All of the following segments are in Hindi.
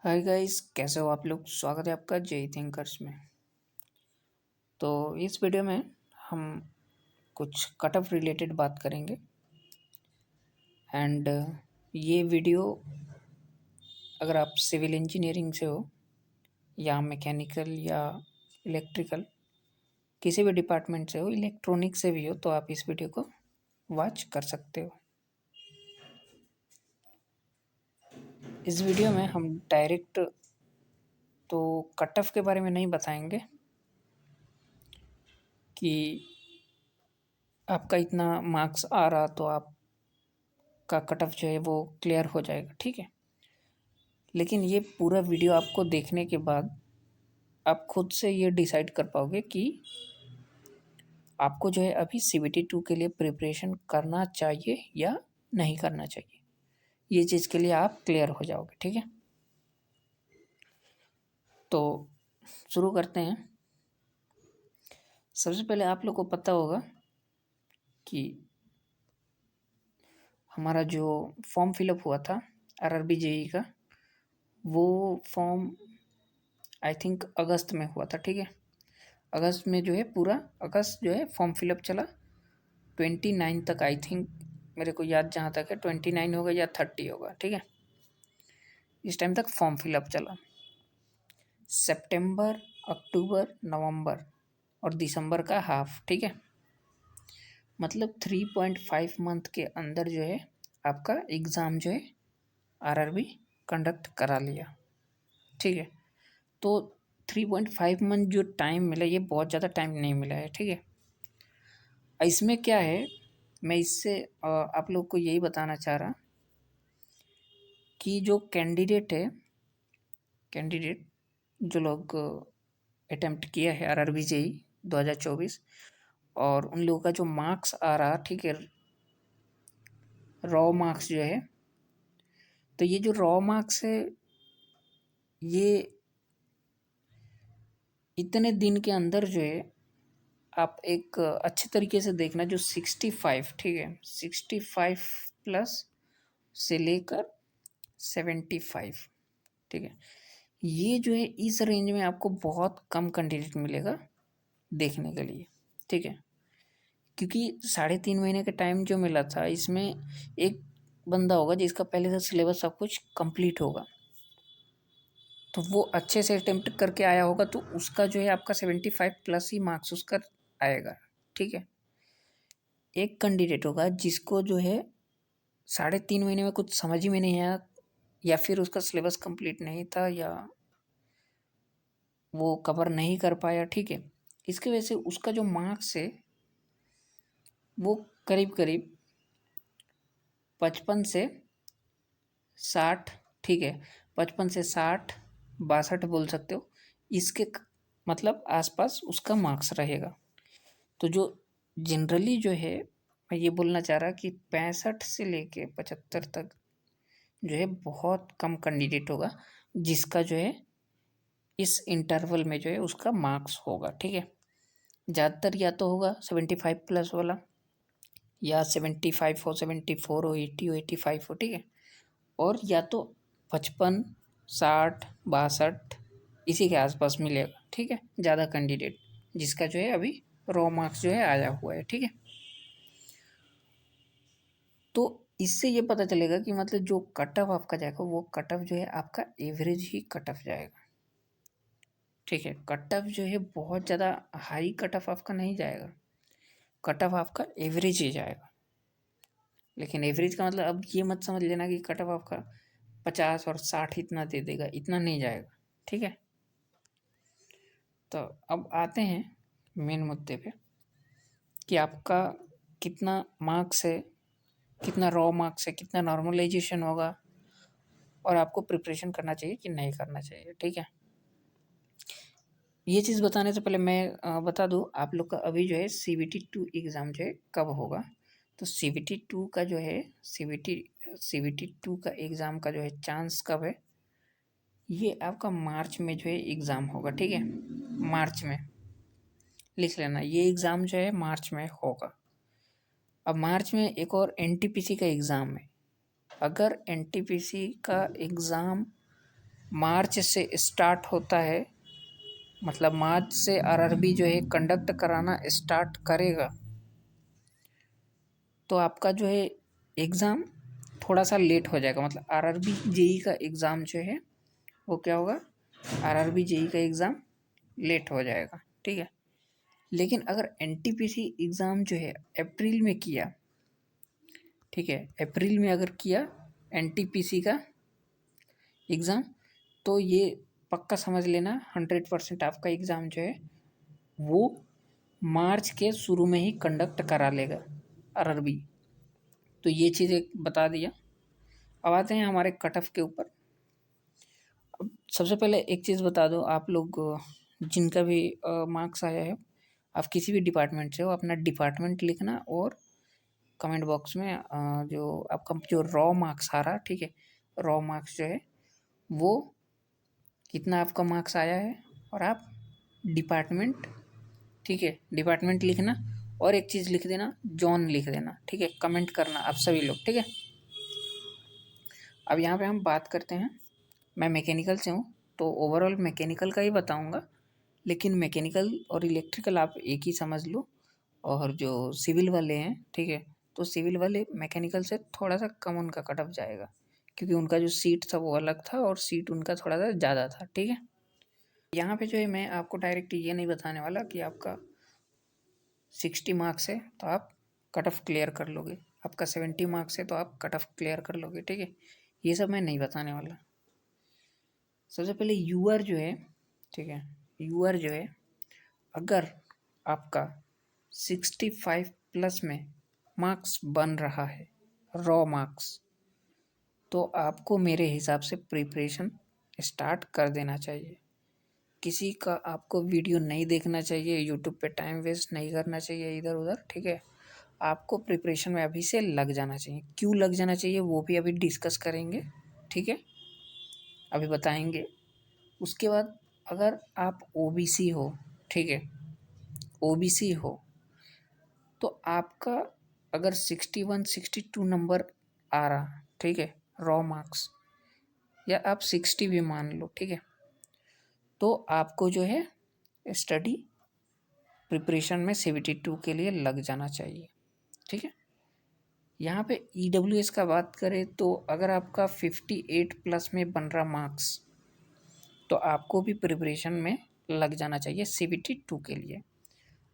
हाय गाइस, कैसे हो आप लोग। स्वागत है आपका जय थिंकर्स में। तो इस वीडियो में हम कुछ कट ऑफ रिलेटेड बात करेंगे। एंड ये वीडियो अगर आप सिविल इंजीनियरिंग से हो या मैकेनिकल या इलेक्ट्रिकल किसी भी डिपार्टमेंट से हो, इलेक्ट्रॉनिक से भी हो, तो आप इस वीडियो को वॉच कर सकते हो। इस वीडियो में हम डायरेक्ट तो कट ऑफ के बारे में नहीं बताएंगे कि आपका इतना मार्क्स आ रहा तो आपका कट ऑफ जो है वो क्लियर हो जाएगा, ठीक है। लेकिन ये पूरा वीडियो आपको देखने के बाद आप खुद से ये डिसाइड कर पाओगे कि आपको जो है अभी CBT 2 के लिए प्रिपरेशन करना चाहिए या नहीं करना चाहिए। ये चीज़ के लिए आप क्लियर हो जाओगे, ठीक है। तो शुरू करते हैं। सबसे पहले आप लोग को पता होगा कि हमारा जो फॉर्म फिलअप हुआ था RRB JEE का, वो फॉर्म आई थिंक अगस्त में हुआ था, ठीक है। अगस्त में जो है पूरा अगस्त जो है फॉर्म फिलअप चला 29 तक, आई थिंक मेरे को याद जहाँ तक है 29 होगा या 30 होगा, ठीक है। इस टाइम तक फॉर्म फिलअप चला। सितंबर, अक्टूबर, नवंबर और दिसंबर का हाफ, ठीक है। मतलब 3.5 मंथ के अंदर जो है आपका एग्ज़ाम जो है RRB कंडक्ट करा लिया, ठीक है। तो 3.5 मंथ जो टाइम मिला, ये बहुत ज़्यादा टाइम नहीं मिला है, ठीक है। इसमें क्या है, मैं इससे आप लोग को यही बताना चाह रहा कि जो कैंडिडेट जो लोग अटेम्प्ट किया है RRB JEE 2024, और उन लोगों का जो मार्क्स आ रहा, ठीक है, रॉ मार्क्स जो है, तो ये जो रॉ मार्क्स है ये इतने दिन के अंदर जो है आप एक अच्छे तरीके से देखना, जो 65, ठीक है, 65 प्लस से लेकर 75, ठीक है, ये जो है इस रेंज में आपको बहुत कम कैंडिडेट मिलेगा देखने के लिए, ठीक है। क्योंकि 3.5 महीने का टाइम जो मिला था, इसमें एक बंदा होगा जिसका पहले से सिलेबस सब कुछ कंप्लीट होगा, तो वो अच्छे से अटेम्प्ट करके आया होगा, तो उसका जो है आपका 75 प्लस ही मार्क्स उसका आएगा, ठीक है। एक कैंडिडेट होगा जिसको जो है 3.5 महीने में कुछ समझ ही में नहीं आया, या फिर उसका सिलेबस कंप्लीट नहीं था, या वो कवर नहीं कर पाया, ठीक है। इसकी वजह से उसका जो मार्क्स है वो करीब करीब 55 से 60, ठीक है, 55 से 60, 62 बोल सकते हो, इसके मतलब आसपास उसका मार्क्स रहेगा। तो जो जनरली जो है, मैं ये बोलना चाह रहा कि 65 से लेके 75 तक जो है बहुत कम कैंडिडेट होगा जिसका जो है इस इंटरवल में जो है उसका मार्क्स होगा, ठीक है। ज़्यादातर या तो होगा 75 प्लस वाला, या 75 हो, 74 हो, 80 हो, 85 हो, ठीक है। और या तो 55, 60, 62 इसी के आसपास मिलेगा, ठीक है, ज़्यादा कैंडिडेट जिसका जो है अभी रॉ मार्क्स जो है आया हुआ है, ठीक है। तो इससे ये पता चलेगा कि मतलब जो कट ऑफ आपका जाएगा वो कट ऑफ जो है आपका एवरेज ही कट ऑफ जाएगा, ठीक है। कट ऑफ जो है बहुत ज़्यादा हाई कट ऑफ आपका नहीं जाएगा, कट ऑफ आपका एवरेज ही जाएगा। लेकिन एवरेज का मतलब अब ये मत समझ लेना कि कट ऑफ आपका 50 और 60 इतना दे देगा, इतना नहीं जाएगा, ठीक है। तो अब आते हैं मेन मुद्दे पे कि आपका कितना मार्क्स है, कितना रॉ मार्क्स है, कितना नॉर्मलाइजेशन होगा, और आपको प्रिपरेशन करना चाहिए कि नहीं करना चाहिए, ठीक है। ये चीज़ बताने से पहले मैं बता दूँ आप लोग का अभी जो है CBT 2 एग्ज़ाम जो है कब होगा। तो CBT 2 का जो है CBT 2 का एग्ज़ाम का जो है चांस कब है, ये आपका मार्च में जो है एग्ज़ाम होगा, ठीक है। मार्च में लिख लेना, ये एग्ज़ाम जो है मार्च में होगा। अब मार्च में एक और NTPC का एग्ज़ाम है। अगर NTPC का एग्ज़ाम मार्च से स्टार्ट होता है, मतलब मार्च से आरआरबी जो है कंडक्ट कराना स्टार्ट करेगा, तो आपका जो है एग्ज़ाम थोड़ा सा लेट हो जाएगा। मतलब आरआरबी जेई का एग्ज़ाम जो है वो क्या होगा, आरआरबी जेई का एग्ज़ाम लेट हो जाएगा, ठीक है। लेकिन अगर एनटीपीसी एग्ज़ाम जो है अप्रैल में किया, ठीक है, अप्रैल में अगर किया एनटीपीसी का एग्ज़ाम, तो ये पक्का समझ लेना 100% आपका एग्ज़ाम जो है वो मार्च के शुरू में ही कंडक्ट करा लेगा आरआरबी। तो ये चीज़ एक बता दिया। अब आते हैं हमारे कट ऑफ के ऊपर। अब सबसे पहले एक चीज़ बता दो, आप लोग जिनका भी मार्क्स आया है, आप किसी भी डिपार्टमेंट से हो, अपना डिपार्टमेंट लिखना और कमेंट बॉक्स में जो आपका जो रॉ मार्क्स आ रहा, ठीक है, रॉ मार्क्स जो है वो कितना आपका मार्क्स आया है, और आप डिपार्टमेंट, ठीक है, डिपार्टमेंट लिखना, और एक चीज़ लिख देना, जॉन लिख देना, ठीक है, कमेंट करना आप सभी लोग, ठीक है। अब यहाँ पे हम बात करते हैं, मैं मैकेनिकल से हूँ तो ओवरऑल मैकेनिकल का ही बताऊँगा, लेकिन मैकेनिकल और इलेक्ट्रिकल आप एक ही समझ लो, और जो सिविल वाले हैं, ठीक है, तो सिविल वाले मैकेनिकल से थोड़ा सा कम उनका कट ऑफ जाएगा, क्योंकि उनका जो सीट था वो अलग था और सीट उनका थोड़ा सा ज़्यादा था, ठीक है। यहाँ पे जो है मैं आपको डायरेक्ट ये नहीं बताने वाला कि आपका 60 मार्क्स है तो आप कट ऑफ क्लियर कर लोगे, आपका 70 मार्क्स है तो आप कट ऑफ क्लियर कर लोगे, ठीक है, ये सब मैं नहीं बताने वाला। सबसे पहले यूआर जो है, ठीक है, यूआर जो है अगर आपका 65 प्लस में मार्क्स बन रहा है, रॉ मार्क्स, तो आपको मेरे हिसाब से प्रिपरेशन स्टार्ट कर देना चाहिए। किसी का आपको वीडियो नहीं देखना चाहिए, यूट्यूब पे टाइम वेस्ट नहीं करना चाहिए इधर उधर, ठीक है। आपको प्रिपरेशन में अभी से लग जाना चाहिए। क्यों लग जाना चाहिए वो भी अभी डिस्कस करेंगे, ठीक है, अभी बताएंगे। उसके बाद अगर आप ओबीसी हो, ठीक है, ओबीसी हो, तो आपका अगर 61 62 नंबर आ रहा, ठीक है, रॉ मार्क्स, या आप 60 भी मान लो, ठीक है, तो आपको जो है स्टडी प्रिपरेशन में CBT 2 के लिए लग जाना चाहिए, ठीक है। यहाँ पे EWS का बात करें तो अगर आपका 58 प्लस में बन रहा मार्क्स, तो आपको भी प्रिपरेशन में लग जाना चाहिए CBT 2 के लिए।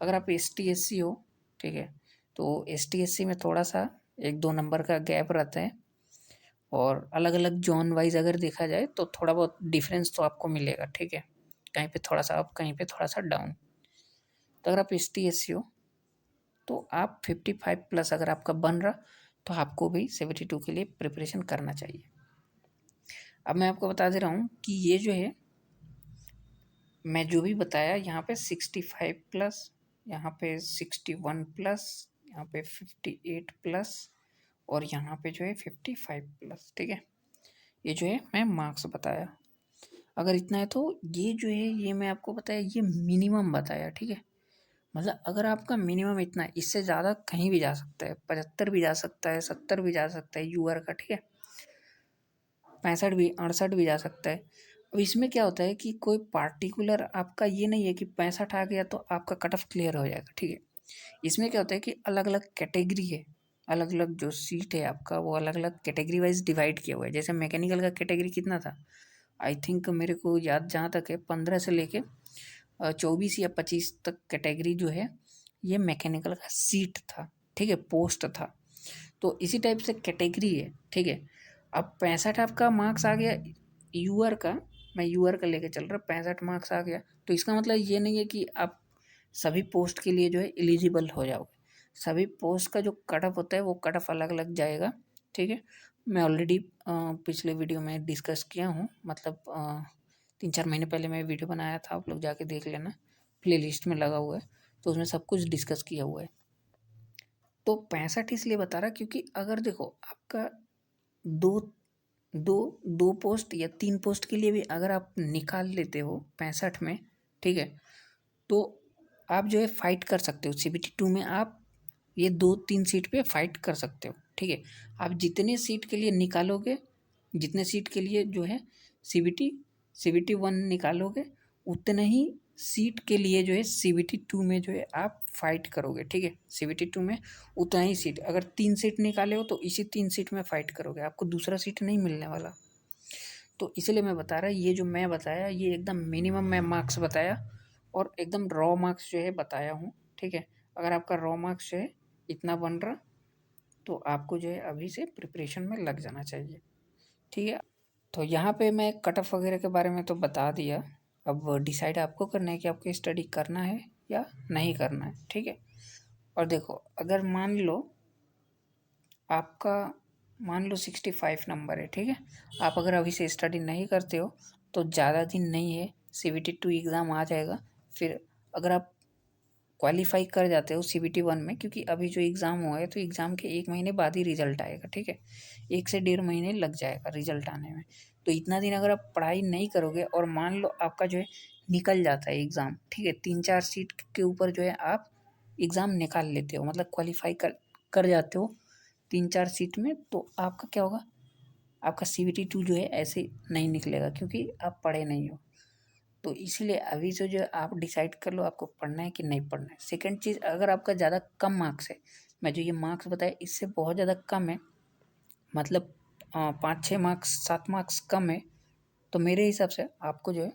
अगर आप ST SC हो, ठीक है, तो ST SC में थोड़ा सा 1-2 नंबर का गैप रहता है, और अलग अलग जोन वाइज अगर देखा जाए तो थोड़ा बहुत डिफरेंस तो आपको मिलेगा, ठीक है, कहीं पे थोड़ा सा अप, कहीं पे थोड़ा सा डाउन। तो अगर आप ST SC हो तो आप 55 प्लस अगर आपका बन रहा, तो आपको भी 72 के लिए प्रिपरेशन करना चाहिए। अब मैं आपको बता दे रहा हूँ कि ये जो है मैं जो भी बताया, यहाँ पे 65 प्लस, यहाँ पे 61 प्लस, यहाँ पे 58 प्लस, और यहाँ पे जो है 55 प्लस, ठीक है, ये जो है मैं मार्क्स बताया। अगर इतना है तो ये जो है ये मैं आपको बताया, ये मिनिमम बताया, ठीक है। मतलब अगर आपका मिनिमम इतना है, इससे ज़्यादा कहीं भी जा सकता है, 75 भी जा सकता है, 70 भी जा सकता है यूआर का, ठीक है, 65 भी, 68 भी जा सकता है। अब इसमें क्या होता है कि कोई पार्टिकुलर आपका ये नहीं है कि 65 आ गया तो आपका कट ऑफ क्लियर हो जाएगा, ठीक है। इसमें क्या होता है कि अलग अलग कैटेगरी है, अलग अलग जो सीट है आपका वो अलग अलग कैटेगरी वाइज डिवाइड किया हुआ है। जैसे मैकेनिकल का कैटेगरी कितना था, आई थिंक मेरे को याद जहाँ तक है 15 से लेके 24 या 25 तक कैटेगरी जो है ये मैकेनिकल का सीट था, ठीक है, पोस्ट था। तो इसी टाइप से कैटेगरी है, ठीक है। अब 65 आपका मार्क्स आ गया यूआर का, मैं यूआर का लेके चल रहा, 65 मार्क्स आ गया, तो इसका मतलब ये नहीं है कि आप सभी पोस्ट के लिए जो है एलिजिबल हो जाओगे। सभी पोस्ट का जो कट ऑफ होता है वो कट ऑफ अलग अलग जाएगा, ठीक है। मैं ऑलरेडी पिछले वीडियो में डिस्कस किया हूँ, मतलब 3-4 महीने पहले मैं वीडियो बनाया था, आप लोग जाके देख लेना, प्ले लिस्ट में लगा हुआ है, तो उसमें सब कुछ डिस्कस किया हुआ है। तो 65 इसलिए बता रहा क्योंकि अगर देखो आपका दो दो दो पोस्ट या 3 पोस्ट के लिए भी अगर आप निकाल लेते हो 65 में, ठीक है, तो आप जो है फाइट कर सकते हो CBT 2 में, आप ये 2-3 सीट पे फाइट कर सकते हो, ठीक है। आप जितने सीट के लिए निकालोगे, जितने सीट के लिए जो है CBT CBT 1 निकालोगे उतने ही सीट के लिए जो है CBT 2 में जो है आप फाइट करोगे, ठीक है। CBT 2 में उतना ही सीट, अगर 3 सीट निकाले हो तो इसी 3 सीट में फाइट करोगे, आपको दूसरा सीट नहीं मिलने वाला। तो इसीलिए मैं बता रहा, ये जो मैं बताया ये एकदम मिनिमम मैं मार्क्स बताया और एकदम रॉ मार्क्स जो है बताया हूँ, ठीक है। अगर आपका रॉ मार्क्स जो है इतना बन रहा तो आपको जो है अभी से प्रिपरेशन में लग जाना चाहिए, ठीक है। तो यहाँ पे मैं कट ऑफ वगैरह के बारे में तो बता दिया, अब डिसाइड आपको करना है कि आपको स्टडी करना है या नहीं करना है, ठीक है। और देखो, अगर आपका मान लो 65 नंबर है, ठीक है। आप अगर अभी से स्टडी नहीं करते हो तो ज़्यादा दिन नहीं है, CBT 2 एग्ज़ाम आ जाएगा। फिर अगर आप क्वालिफाई कर जाते हो CBT 1 में, क्योंकि अभी जो एग्ज़ाम हुआ है तो एग्ज़ाम के 1 महीने बाद ही रिज़ल्ट आएगा, ठीक है। 1 से 1.5 महीने लग जाएगा रिज़ल्ट आने में। तो इतना दिन अगर आप पढ़ाई नहीं करोगे और मान लो आपका जो है निकल जाता है एग्ज़ाम, ठीक है, 3-4 सीट के ऊपर जो है आप एग्ज़ाम निकाल लेते हो, मतलब क्वालिफाई कर कर जाते हो 3-4 सीट में, तो आपका क्या होगा, आपका CBT 2 जो है ऐसे नहीं निकलेगा क्योंकि आप पढ़े नहीं हो। तो इसीलिए अभी से जो आप डिसाइड कर लो आपको पढ़ना है कि नहीं पढ़ना है। सेकंड चीज़, अगर आपका ज़्यादा कम मार्क्स है, मैं जो ये मार्क्स बताया इससे बहुत ज़्यादा कम है, मतलब 5-6 मार्क्स 7 मार्क्स कम है, तो मेरे हिसाब से आपको जो है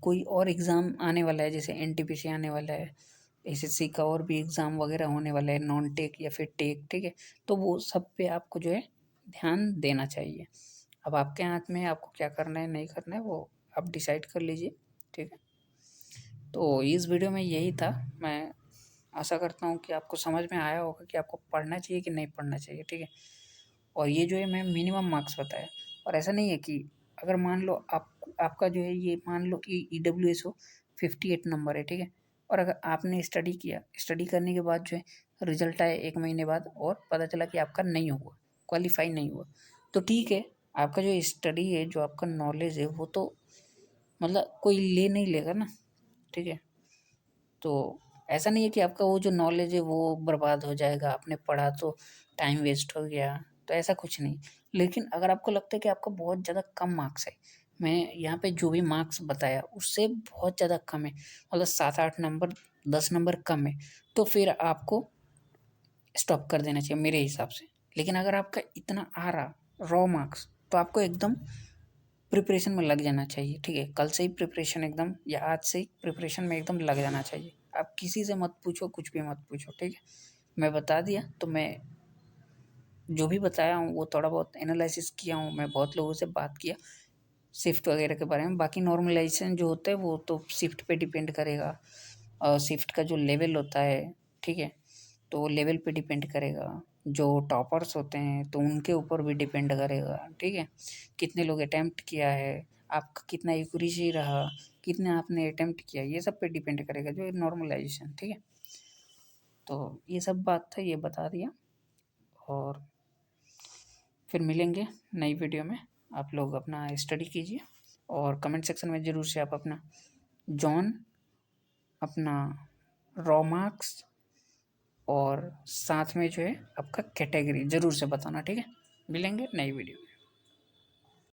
कोई और एग्ज़ाम आने वाला है, जैसे NTPC आने वाला है, SSC का और भी एग्ज़ाम वगैरह होने वाला है, नॉन टेक या फिर टेक, ठीक है। तो वो सब पे आपको जो है ध्यान देना चाहिए। अब आपके हाथ में है, आपको क्या करना है नहीं करना है वो आप डिसाइड कर लीजिए, ठीक है। तो इस वीडियो में यही था। मैं आशा करता हूँ कि आपको समझ में आया होगा कि आपको पढ़ना चाहिए कि नहीं पढ़ना चाहिए, ठीक है। और ये जो है मैं मिनिमम मार्क्स बताया, और ऐसा नहीं है कि अगर मान लो आपका जो है ये मान लो कि EWS हो 58 नंबर है, ठीक है। और अगर आपने स्टडी किया, स्टडी करने के बाद जो है रिजल्ट आया 1 महीने बाद और पता चला कि आपका नहीं हुआ, क्वालिफाई नहीं हुआ, तो ठीक है, आपका जो स्टडी है, जो आपका नॉलेज है, वो तो मतलब कोई ले नहीं लेगा ना, ठीक है। तो ऐसा नहीं है कि आपका वो जो नॉलेज है वो बर्बाद हो जाएगा, आपने पढ़ा तो टाइम वेस्ट हो गया, तो ऐसा कुछ नहीं। लेकिन अगर आपको लगता है कि आपका बहुत ज़्यादा कम मार्क्स है, मैं यहाँ पे जो भी मार्क्स बताया उससे बहुत ज़्यादा कम है, मतलब 7-8 नंबर 10 नंबर कम है, तो फिर आपको स्टॉप कर देना चाहिए मेरे हिसाब से। लेकिन अगर आपका इतना आ रहा रॉ मार्क्स, तो आपको एकदम प्रिपरेशन में लग जाना चाहिए, ठीक है। कल से ही प्रिपरेशन एकदम, या आज से ही प्रिपरेशन में एकदम लग जाना चाहिए। आप किसी से मत पूछो, कुछ भी मत पूछो, ठीक है। मैं बता दिया, तो मैं जो भी बताया हूँ वो थोड़ा बहुत एनालिसिस किया हूँ, मैं बहुत लोगों से बात किया शिफ्ट वगैरह के बारे में। बाकी नॉर्मलाइजेशन जो होता है वो तो शिफ्ट पे डिपेंड करेगा, और शिफ्ट का जो लेवल होता है, ठीक है, तो वो लेवल पे डिपेंड करेगा। जो टॉपर्स होते हैं तो उनके ऊपर भी डिपेंड करेगा, ठीक है। कितने लोग अटेम्प्ट किया है, आपका कितना एक्यूरेसी रहा, कितना आपने अटेम्प्ट किया, ये सब पे डिपेंड करेगा जो नॉर्मलाइजेशन, ठीक है। तो ये सब बात था, ये बता दिया, और फिर मिलेंगे नई वीडियो में। आप लोग अपना स्टडी कीजिए और कमेंट सेक्शन में ज़रूर से आप अपना जॉन, अपना रॉ मार्क्स और साथ में जो है आपका कैटेगरी ज़रूर से बताना, ठीक है। मिलेंगे नई वीडियो में।